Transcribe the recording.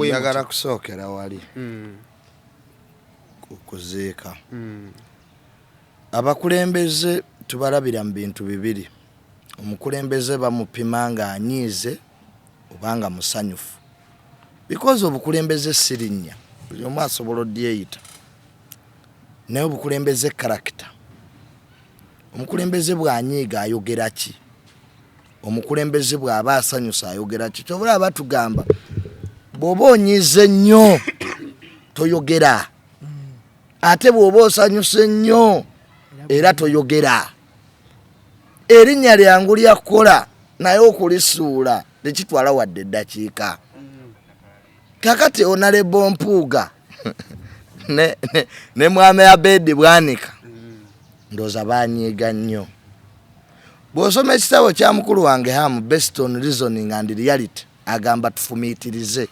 njagala kusookera wali kuziika abakulembeze tubalabira mu bintu bibiri. Omukulembeze bamupima nga anyiize obanga musanyufu, because obukulembeze sirinnya buli omu asobola odyeyita, naye obukulembeze karakita. Omukulembeze bw'anyiiga ayogera ki? Omukulembeze bw'aba asanyusa ayogera ki? Kyobula batugamba bw'oba onyiize nnyo toyogera, ate bw'oba osanyuse nnyo era toyogera. Erinnya lyangu lya kukola naye okulisuula tekitwala wadde eddakiika. Kakati Honorable Mpuuga ne Mwami Abedi Bwanika ndooza banyiiga nnyo. Bw'osoma ekitabo kya mukulu wange Hamu, Based on Reasoning and Reality, agamba tufumiitirize